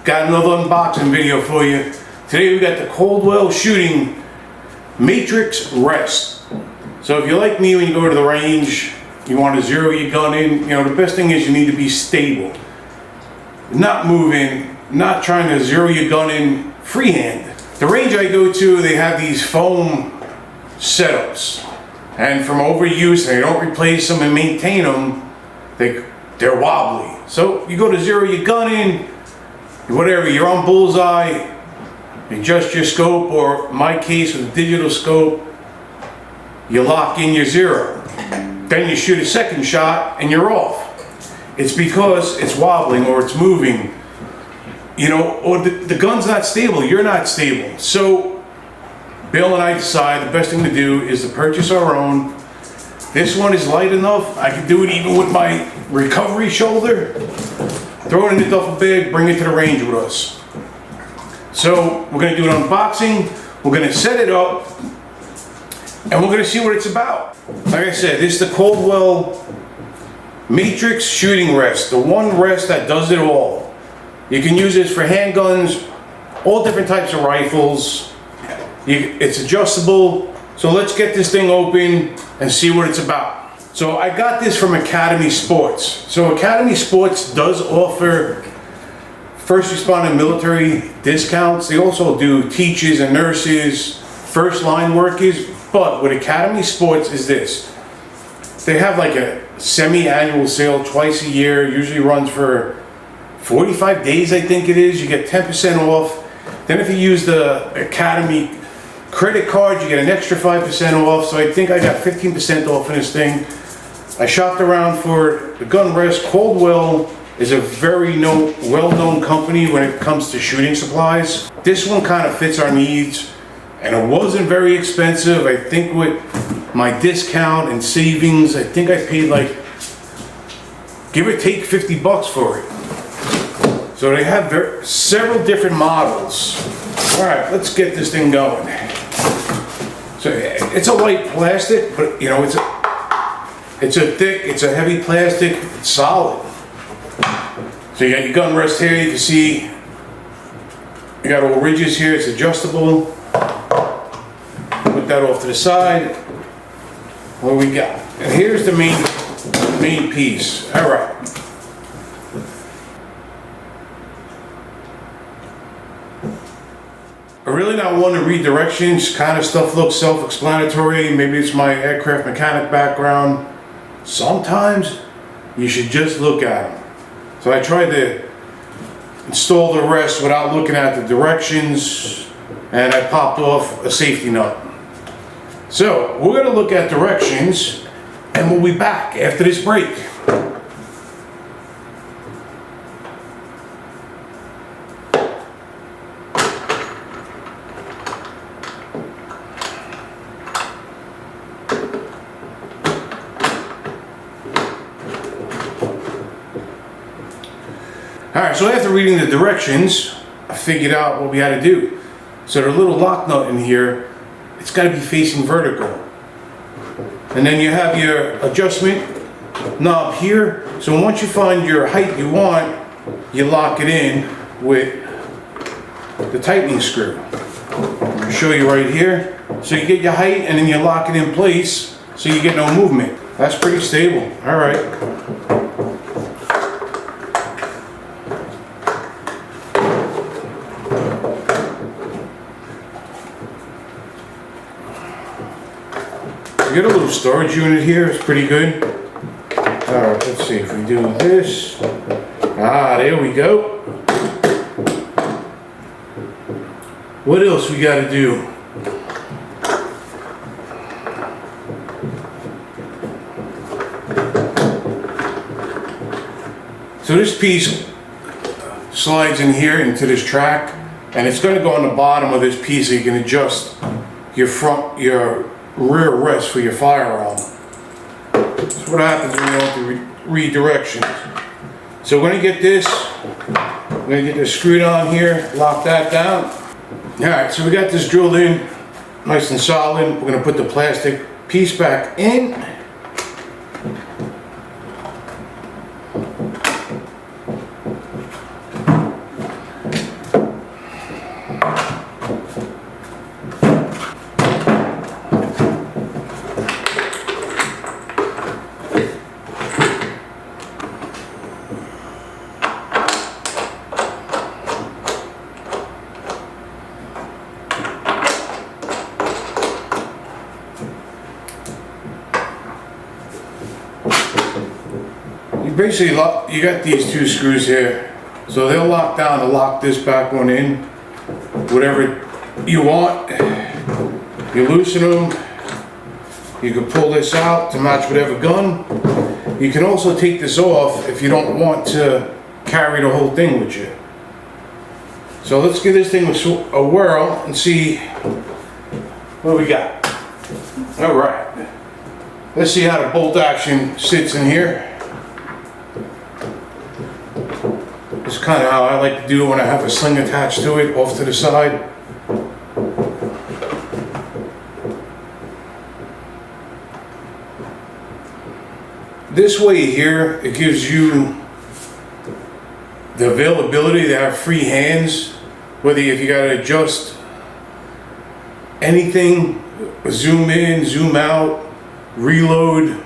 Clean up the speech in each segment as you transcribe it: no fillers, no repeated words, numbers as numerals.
Got another unboxing video for you. Today we got the Caldwell Shooting Matrix Rest. So if you're like me, when you go to the range, you want to zero your gun in, you know, the best thing is you need to be stable. Not moving, not trying to zero your gun in freehand. The range I go to, they have these foam setups. And from overuse, they don't replace them and maintain them, they're wobbly. So you go to zero your gun in, whatever, you're on bullseye, you adjust your scope, or in my case with a digital scope, you lock in your zero. Then you shoot a second shot and you're off. It's because it's wobbling or it's moving, you know, or the gun's not stable, you're not stable. So Bill and I decide the best thing to do is to purchase our own. This one is light enough, I can do it even with my recovery shoulder. Throw it in the duffel bag, bring it to the range with us. So we're gonna do an unboxing, we're gonna set it up, and we're gonna see what it's about. Like I said, this is the Caldwell Matrix Shooting Rest, the one rest that does it all. You can use this for handguns, all different types of rifles. It's adjustable. So let's get this thing open and see what it's about. So I got this from Academy Sports. So Academy Sports does offer first responder military discounts. They also do teachers and nurses, first line workers. But what Academy Sports is this. They have like a semi-annual sale twice a year, usually runs for 45 days, I think it is. You get 10% off. Then if you use the Academy credit card, you get an extra 5% off. So I think I got 15% off in this thing. I shopped around for the gun rest. Caldwell is a very well-known company when it comes to shooting supplies. This one kind of fits our needs, and it wasn't very expensive. I think with my discount and savings, I think I paid like, give or take, 50 bucks for it. So they have several different models. All right, let's get this thing going. So it's a light plastic, but you know, it's a heavy plastic, it's solid. So you got your gun rest here, you can see you got all ridges here, it's adjustable. Put that off to the side. What do we got? And here's the main piece. All right. I really not want to read directions. Kind of stuff looks self-explanatory. Maybe it's my aircraft mechanic background. Sometimes you should just look at them. So I tried to install the rest without looking at the directions, and I popped off a safety nut. So we're going to look at directions, and we'll be back after this break. Alright, so after reading the directions, I figured out what we had to do. So the little lock nut in here, it's got to be facing vertical. And then you have your adjustment knob here. So once you find your height you want, you lock it in with the tightening screw. I'll show you right here. So you get your height and then you lock it in place so you get no movement. That's pretty stable. Alright. We got a little storage unit here, it's pretty good. Alright, let's see if we do this. Ah, there we go. What else we gotta do? So this piece slides in here into this track, and it's gonna go on the bottom of this piece so you can adjust your rear rest for your firearm. That's what happens when you want to read directions. So we're going to get this screwed on here, lock that down. Alright, so we got this drilled in, nice and solid. We're going to put the plastic piece back in. basically, you got these two screws here, so they'll lock down to lock this back one in, whatever you want. You loosen them, you can pull this out to match whatever gun. You can also take this off if you don't want to carry the whole thing with you. So let's give this thing a whirl and see what we got. All right, let's see how the bolt action sits in here. It's kind of how I like to do it when I have a sling attached to it off to the side. This way here, it gives you the availability to have free hands, whether if you got to adjust anything, zoom in, zoom out, reload.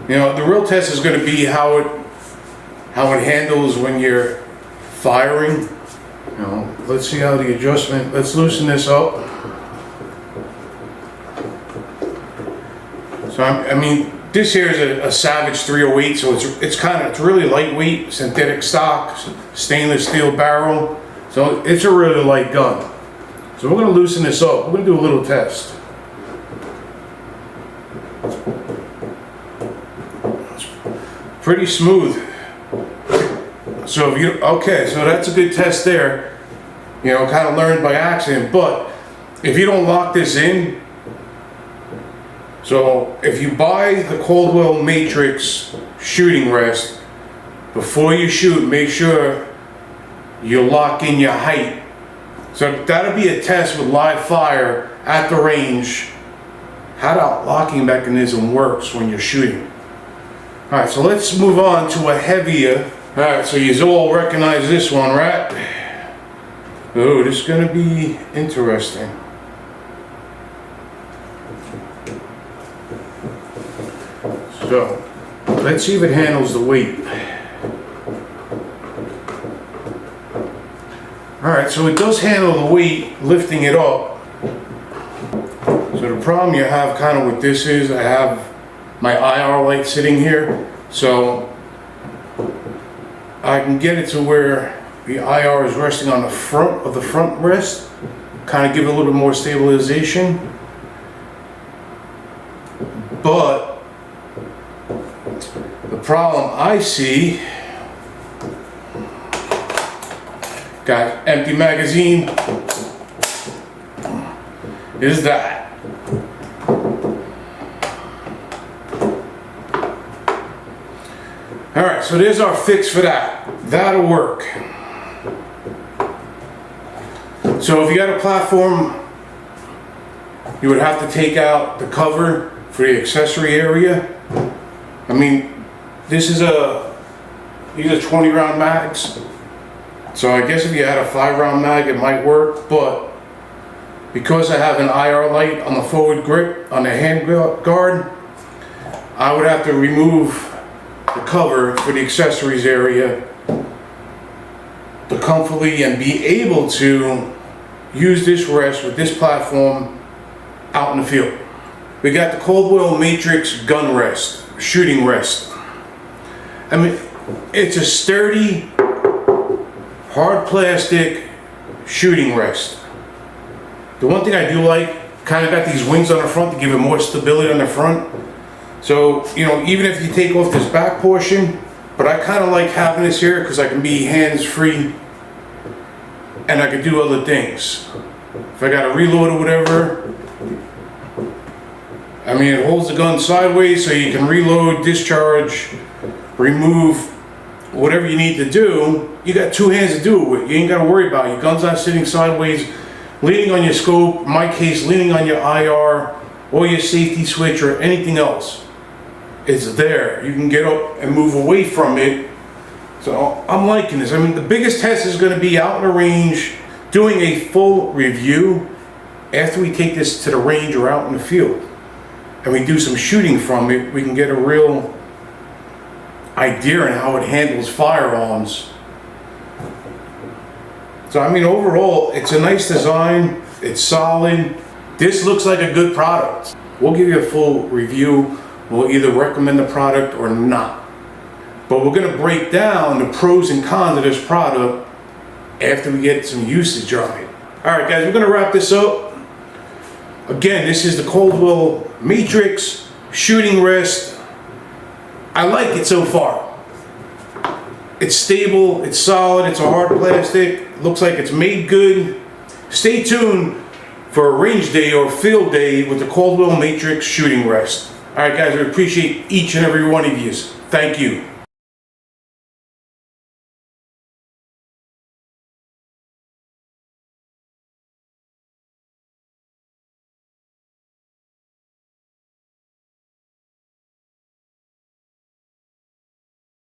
You know, the real test is going to be how it handles when you're firing. You know, let's see how the adjustment, let's loosen this up. So I mean, this here is a Savage 308, so it's really lightweight, synthetic stock, stainless steel barrel. So it's a really light gun. So we're going to loosen this up. We're going to do a little test. It's pretty smooth. So if you, okay, so that's a good test there. You know, kind of learned by accident. But if you don't lock this in, so if you buy the Caldwell Matrix Shooting Rest, before you shoot, make sure you lock in your height. So that'll be a test with live fire at the range, how that locking mechanism works when you're shooting. All right, so let's move on to a heavier. All right, so you all recognize this one, right? Oh, this is gonna be interesting. So, let's see if it handles the weight. Alright, so it does handle the weight, lifting it up. So the problem you have kind of with this is, I have my IR light sitting here, so I can get it to where the IR is resting on the front of the front rest, kind of give it a little bit more stabilization. But the problem I see, got empty magazine, is that. Alright, so there's our fix for that. That'll work. So if you got a platform, you would have to take out the cover for the accessory area. I mean, these are 20 round mags. So I guess if you had a 5-round mag, it might work, but because I have an IR light on the forward grip, on the hand guard, I would have to remove the cover for the accessories area to comfortably and be able to use this rest with this platform out in the field. We got the Caldwell Matrix gun rest, shooting rest. I mean, it's a sturdy, hard plastic shooting rest. The one thing I do like, kind of got these wings on the front to give it more stability on the front. So, you know, even if you take off this back portion, but I kind of like having this here because I can be hands-free and I can do other things. If I got to reload or whatever, I mean, it holds the gun sideways so you can reload, discharge, remove, whatever you need to do. You got two hands to do it with. You ain't got to worry about it. Your gun's not sitting sideways, leaning on your scope, in my case, leaning on your IR or your safety switch or anything else. It's there. You can get up and move away from it. So I'm liking this. I mean, the biggest test is going to be out in the range, doing a full review after we take this to the range or out in the field. And we do some shooting from it, we can get a real idea on how it handles firearms. So I mean, overall, it's a nice design, it's solid. This looks like a good product. We'll give you a full review. We'll either recommend the product or not. But we're gonna break down the pros and cons of this product after we get some usage on it. All right, guys, we're gonna wrap this up. Again, this is the Caldwell Matrix Shooting Rest. I like it so far. It's stable, it's solid, it's a hard plastic, looks like it's made good. Stay tuned for a range day or field day with the Caldwell Matrix Shooting Rest. All right, guys, we appreciate each and every one of you. Thank you.